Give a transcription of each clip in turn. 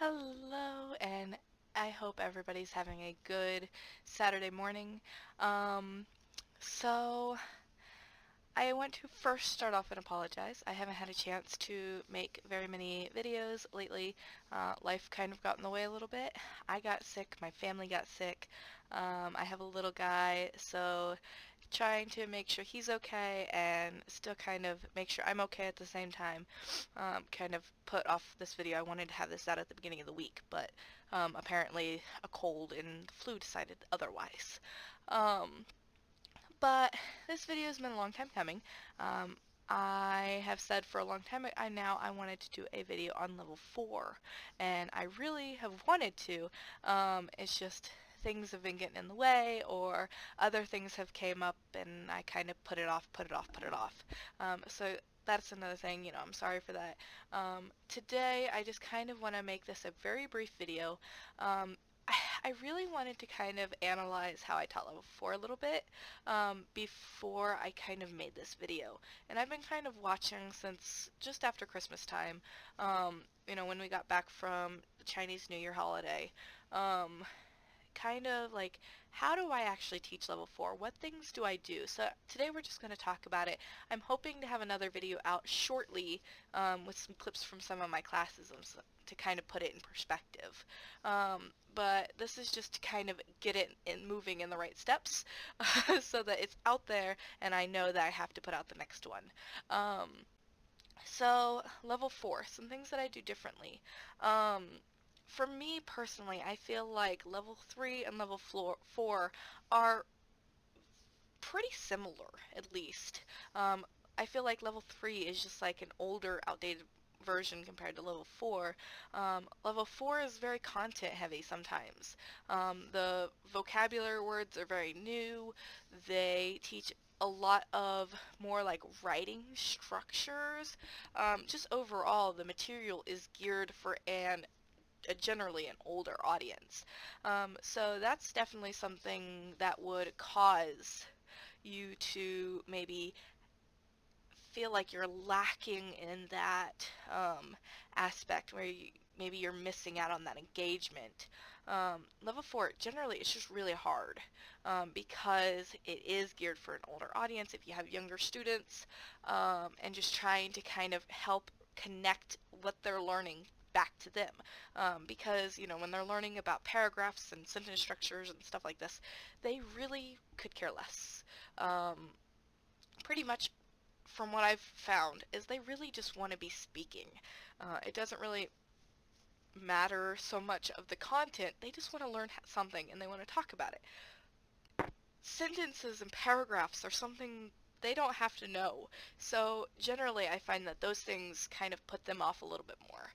Hello, and I hope everybody's having a good Saturday morning. Um, so I want to first start off and apologize. I haven't had a chance to make very many videos lately. Life kind of got in the way a little bit. I got sick, my family got sick. I have a little guy, so trying to make sure he's okay and still kind of make sure I'm okay at the same time. Kind of put off this video. I wanted to have this out at the beginning of the week, but apparently a cold and flu decided otherwise. Um, but this video has been a long time coming. Um, I have said for a long time I wanted to do a video on level 4, and I really have wanted to. It's just things have been getting in the way, or other things have came up and I kind of put it off, put it off, put it off. So that's another thing, I'm sorry for that. Today I just kind of want to make this a very brief video. Um, I really wanted to kind of analyze how I taught level 4 a little bit before I kind of made this video. And I've been kind of watching since just after Christmas time, when we got back from the Chinese New Year holiday. Kind of like, how do I actually teach level 4? What things do I do? So today we're just going to talk about it. I'm hoping to have another video out shortly with some clips from some of my classes to kind of put it in perspective. But this is just to kind of get it moving in the right steps so that it's out there and I know that I have to put out the next one. So level 4, some things that I do differently. Um, for me personally, I feel like level 3 and level 4 are pretty similar, at least. I feel like level 3 is just like an older, outdated version compared to level 4. Level 4 is very content heavy sometimes. The vocabulary words are very new. They teach a lot of more like writing structures. Just overall, the material is geared for generally an older audience. So that's definitely something that would cause you to maybe feel like you're lacking in that aspect where maybe you're missing out on that engagement. Level 4, generally, it's just really hard because it is geared for an older audience if you have younger students, and just trying to kind of help connect what they're learning back to them. Because, when they're learning about paragraphs and sentence structures and stuff like this, they really could care less. Pretty much from what I've found, is they really just want to be speaking. It doesn't really matter so much of the content, they just want to learn something and they want to talk about it. Sentences and paragraphs are something they don't have to know. So generally I find that those things kind of put them off a little bit more.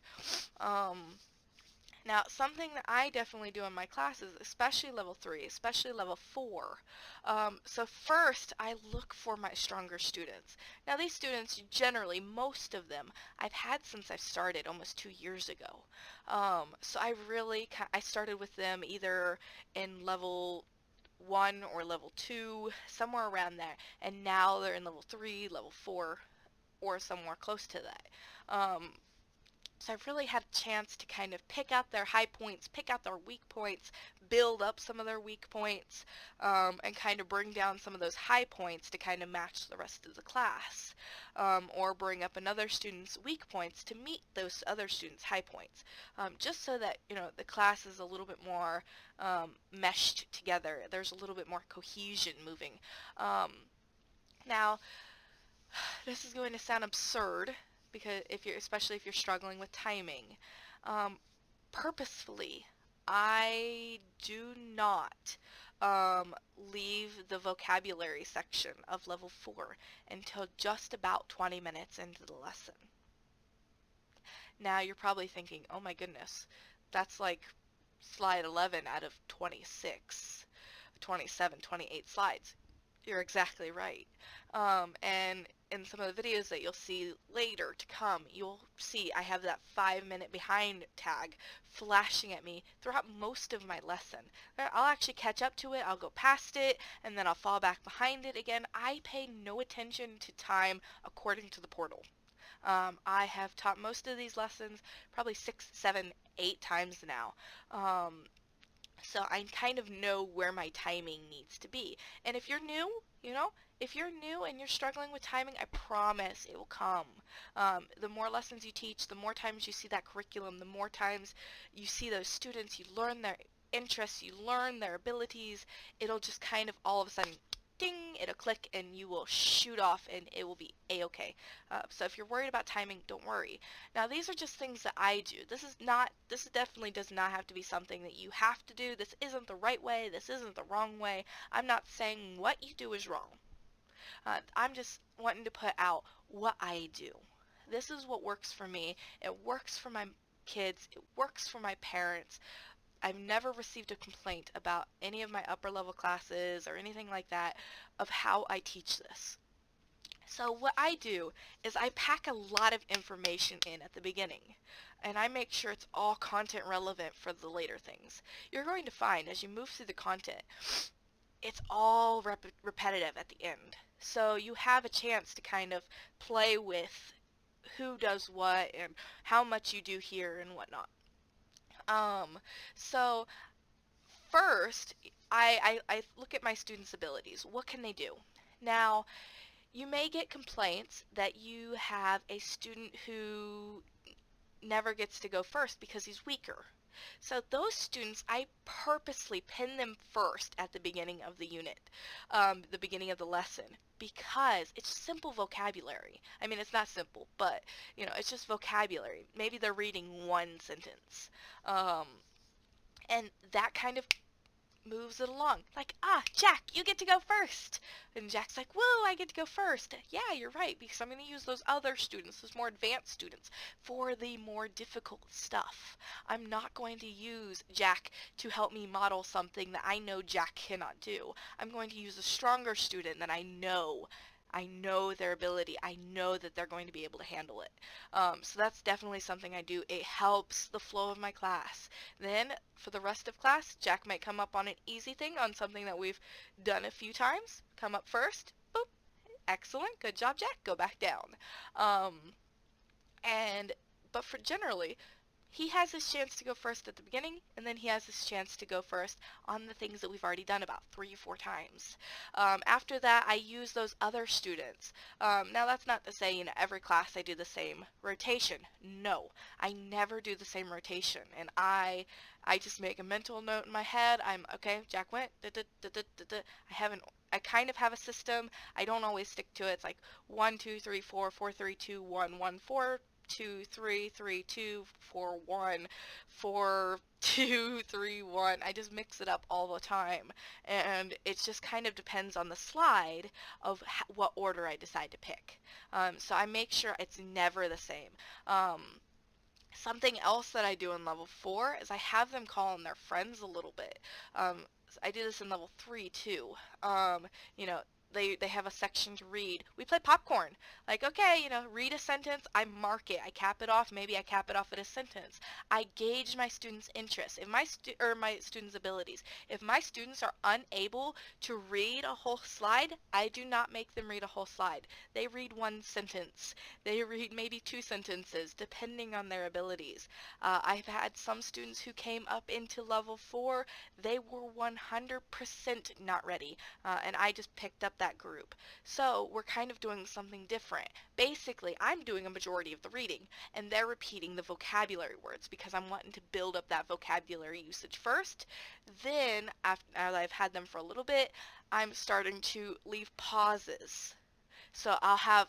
Now, something that I definitely do in my classes, especially level 3, especially level 4, so first I look for my stronger students. Now, these students, generally, most of them, I've had since I started almost 2 years ago. So I started with them either in level 1 or level 2, somewhere around there, and now they're in level 3, level 4, or somewhere close to that. So I've really had a chance to kind of pick out their high points, pick out their weak points, build up some of their weak points, and kind of bring down some of those high points to kind of match the rest of the class. Or bring up another student's weak points to meet those other students' high points. Just so that, the class is a little bit more meshed together. There's a little bit more cohesion moving. Now, this is going to sound absurd, because especially if you're struggling with timing, purposefully, I do not leave the vocabulary section of level 4 until just about 20 minutes into the lesson. Now you're probably thinking, oh my goodness, that's like slide 11 out of 26, 27, 28 slides. You're exactly right. And in some of the videos that you'll see later to come, you'll see I have that 5-minute behind tag flashing at me throughout most of my lesson. I'll actually catch up to it, I'll go past it, and then I'll fall back behind it again. I pay no attention to time according to the portal. I have taught most of these lessons probably 6, 7, 8 times now. So I kind of know where my timing needs to be. And if you're new, if you're new and you're struggling with timing, I promise it will come. The more lessons you teach, the more times you see that curriculum, the more times you see those students, you learn their interests, you learn their abilities, it'll just kind of all of a sudden ding, it'll click and you will shoot off and it will be a-okay. So if you're worried about timing, don't worry. Now these are just things that I do. This definitely does not have to be something that you have to do. This isn't the right way. This isn't the wrong way. I'm not saying what you do is wrong. I'm just wanting to put out what I do. This is what works for me. It works for my kids. It works for my parents. I've never received a complaint about any of my upper level classes or anything like that of how I teach this. So what I do is I pack a lot of information in at the beginning, and I make sure it's all content relevant for the later things. You're going to find as you move through the content, it's all repetitive at the end. So you have a chance to kind of play with who does what and how much you do here and whatnot. Um, so first, I look at my students' abilities. What can they do? Now, you may get complaints that you have a student who never gets to go first because he's weaker. So those students, I purposely pin them first at the beginning of the unit, the beginning of the lesson, because it's simple vocabulary. I mean, it's not simple, but, it's just vocabulary. Maybe they're reading one sentence. Um, and that kind of moves it along. Like, Jack, you get to go first. And Jack's like, whoa, I get to go first. Yeah, you're right, because I'm going to use those other students, those more advanced students, for the more difficult stuff. I'm not going to use Jack to help me model something that I know Jack cannot do. I'm going to use a stronger student that I know. I know their ability. I know that they're going to be able to handle it. So that's definitely something I do. It helps the flow of my class. Then for the rest of class, Jack might come up on an easy thing, on something that we've done a few times. Come up first. Boop. Excellent. Good job, Jack. Go back down. Um, and but for generally, he has his chance to go first at the beginning, and then he has his chance to go first on the things that we've already done about 3 or 4 times. After that, I use those other students. Now, that's not to say, every class I do the same rotation. No, I never do the same rotation, and I just make a mental note in my head. Okay, Jack went, I kind of have a system. I don't always stick to it. It's like 1, 2, 3, 4, 4, 3, 2, 1, 1, 4, 2, 3, 3, 2, 4, 1, 4, 2, 3, 1. I just mix it up all the time. And it just kind of depends on the slide of what order I decide to pick. So I make sure it's never the same. Something else that I do in level 4 is I have them call on their friends a little bit. I do this in level 3 too. You know, they have a section to read. We play popcorn. Like, okay, read a sentence. I mark it. I cap it off. Maybe I cap it off at a sentence. I gauge my students' interests. If my students' abilities. If my students are unable to read a whole slide, I do not make them read a whole slide. They read one sentence. They read maybe 2 sentences, depending on their abilities. I've had some students who came up into level 4. They were 100% not ready, and I just picked up that group. So we're kind of doing something different. Basically, I'm doing a majority of the reading, and they're repeating the vocabulary words because I'm wanting to build up that vocabulary usage first. Then, after I've had them for a little bit, I'm starting to leave pauses. So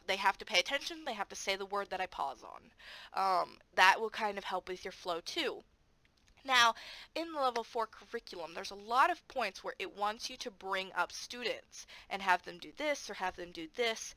they have to pay attention, they have to say the word that I pause on. That will kind of help with your flow too. Now, in the level 4 curriculum, there's a lot of points where it wants you to bring up students and have them do this or have them do this.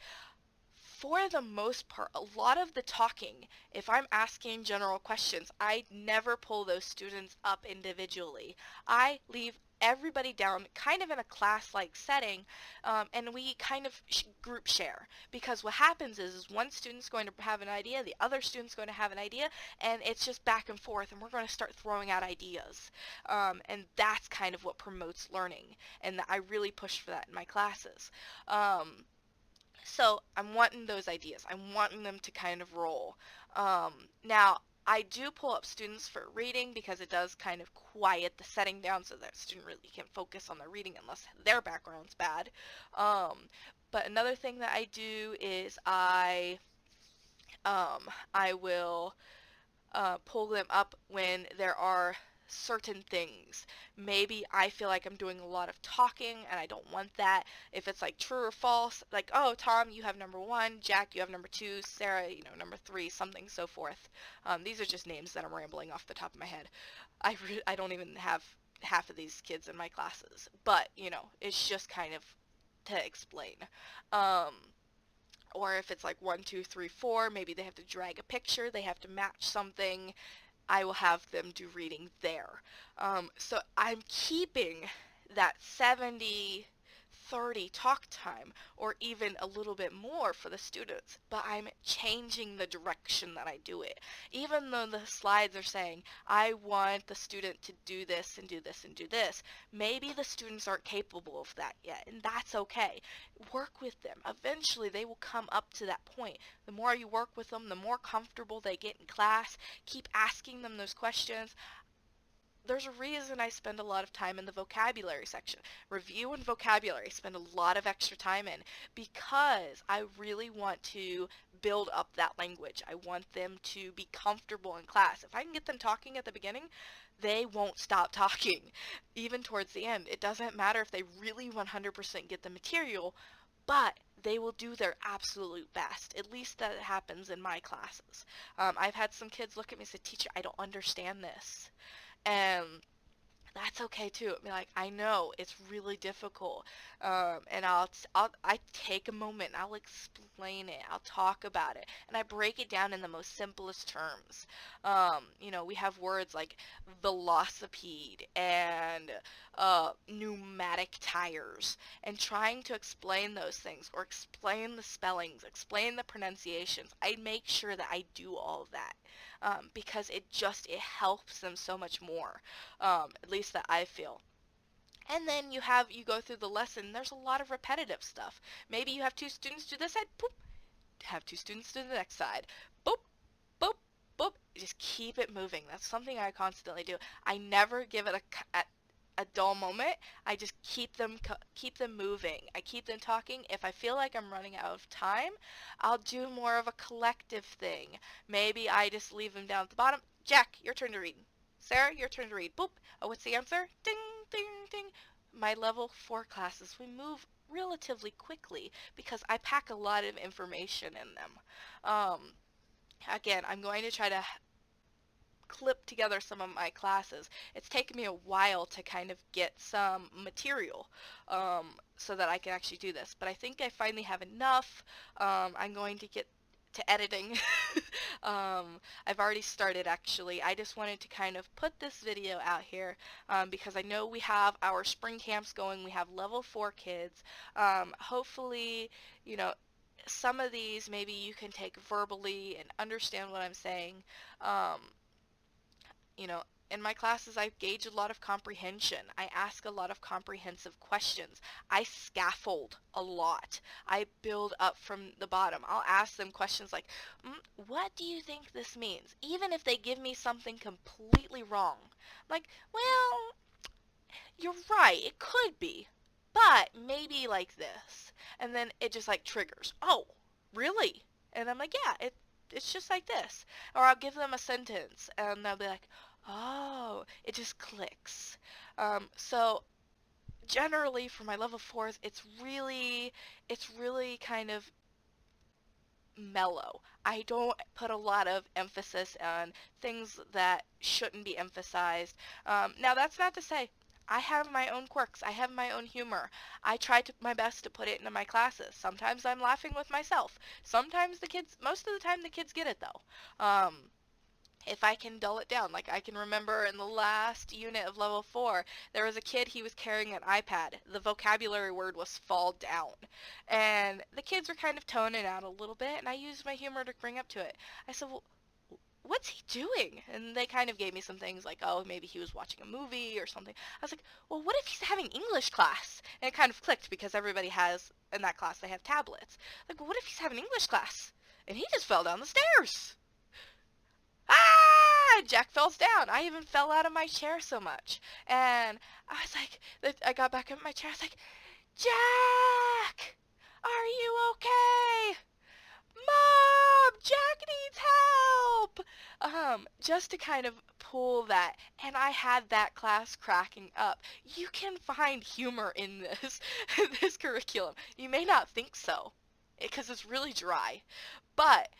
For the most part, a lot of the talking, if I'm asking general questions, I never pull those students up individually. I leave everybody down kind of in a class-like setting, and we kind of group share, because what happens is one student's going to have an idea, the other student's going to have an idea, and it's just back and forth, and we're going to start throwing out ideas, and that's kind of what promotes learning, and I really push for that in my classes. So I'm wanting those ideas. I'm wanting them to kind of roll. Now, I do pull up students for reading because it does kind of quiet the setting down so that student really can focus on their reading unless their background's bad. Um, but another thing that I do is I will pull them up when there are certain things. Maybe I feel like I'm doing a lot of talking and I don't want that. If it's like true or false, like, oh, Tom, you have number one, Jack, you have number two, Sarah, number three, something so forth. These are just names that I'm rambling off the top of my head. I don't even have half of these kids in my classes, but, it's just kind of to explain. Um, or if it's like one, two, three, four, maybe they have to drag a picture, they have to match something. I will have them do reading there. So I'm keeping that 70-30 talk time or even a little bit more for the students, but I'm changing the direction that I do it. Even though the slides are saying, I want the student to do this and do this and do this, maybe the students aren't capable of that yet, and that's okay. Work with them. Eventually they will come up to that point. The more you work with them, the more comfortable they get in class. Keep asking them those questions. There's a reason I spend a lot of time in the vocabulary section. Review and vocabulary I spend a lot of extra time in because I really want to build up that language. I want them to be comfortable in class. If I can get them talking at the beginning, they won't stop talking, even towards the end. It doesn't matter if they really 100% get the material, but they will do their absolute best. At least that happens in my classes. I've had some kids look at me and say, teacher, I don't understand this. And that's okay too. I mean, like, I know it's really difficult, and I take a moment and I'll explain it. I'll talk about it, and I break it down in the most simplest terms. We have words like velocipede and pneumatic tires, and trying to explain those things or explain the spellings, explain the pronunciations. I make sure that I do all of that because it helps them so much more, at least that I feel. And then you go through the lesson. There's a lot of repetitive stuff. Maybe you have two students do this side, boop. Have two students do the next side, boop, boop, boop. Just keep it moving. That's something I constantly do. I never give it a dull moment. I just keep them moving. I keep them talking. If I feel like I'm running out of time, I'll do more of a collective thing. Maybe I just leave them down at the bottom. Jack, your turn to read. Sarah, your turn to read. Boop. Oh, what's the answer? Ding, ding, ding. My level 4 classes, we move relatively quickly because I pack a lot of information in them. Um, Again, I'm going to try to clip together some of my classes. It's taken me a while to kind of get some material so that I can actually do this, but I think I finally have enough. I'm going to get to editing. I've already started actually. I just wanted to kind of put this video out here because I know we have our spring camps going. We have level 4 kids. Hopefully, you know, some of these maybe you can take verbally and understand what I'm saying. Um, you know, in my classes, I gauge a lot of comprehension. I ask a lot of comprehensive questions. I scaffold a lot. I build up from the bottom. I'll ask them questions like, what do you think this means? Even if they give me something completely wrong. Like, well, you're right, it could be, but maybe like this. And then it just like triggers. Oh, really? And I'm like, yeah, it's just like this. Or I'll give them a sentence and they'll be like, oh, it just clicks. So generally for my level 4s, it's really kind of mellow. I don't put a lot of emphasis on things that shouldn't be emphasized. Now that's not to say I have my own quirks. I have my own humor. I try my best to put it into my classes. Sometimes I'm laughing with myself. Sometimes most of the time the kids get it though. If I can dull it down. Like I can remember in the last unit of level 4, there was a kid, he was carrying an iPad. The vocabulary word was fall down. And the kids were kind of toning out a little bit, and I used my humor to bring up to it. I said, well, what's he doing? And they kind of gave me some things like, oh, maybe he was watching a movie or something. I was like, well, what if he's having English class? And it kind of clicked because everybody has, in that class, they have tablets. Like, well, what if he's having English class? And he just fell down the stairs. Ah! Jack falls down. I even fell out of my chair so much. And I was like, I got back up in my chair. I was like, Jack! Are you okay? Mom! Jack needs help! Just to kind of pull that, and I had that class cracking up. You can find humor in this, this curriculum. You may not think so, because it's really dry, but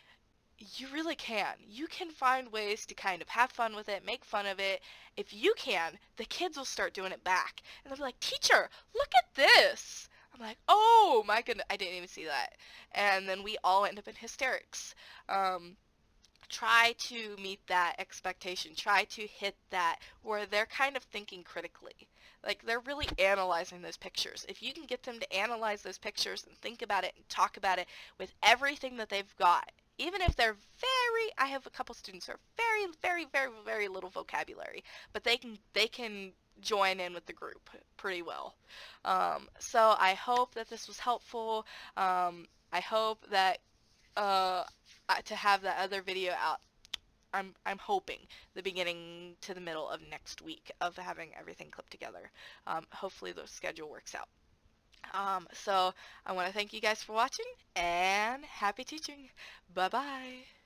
you really can. You can find ways to kind of have fun with it, make fun of it. If you can, the kids will start doing it back. And they'll be like, teacher, look at this. I'm like, oh my goodness, I didn't even see that. And then we all end up in hysterics. Try to meet that expectation. Try to hit that where they're kind of thinking critically. Like, they're really analyzing those pictures. If you can get them to analyze those pictures and think about it and talk about it with everything that they've got, even if they're I have a couple students who are very little vocabulary, but they can join in with the group pretty well. So I hope that this was helpful. I hope that to have that other video out. I'm hoping the beginning to the middle of next week of having everything clipped together. Hopefully the schedule works out. So I want to thank you guys for watching, and happy teaching. Bye bye.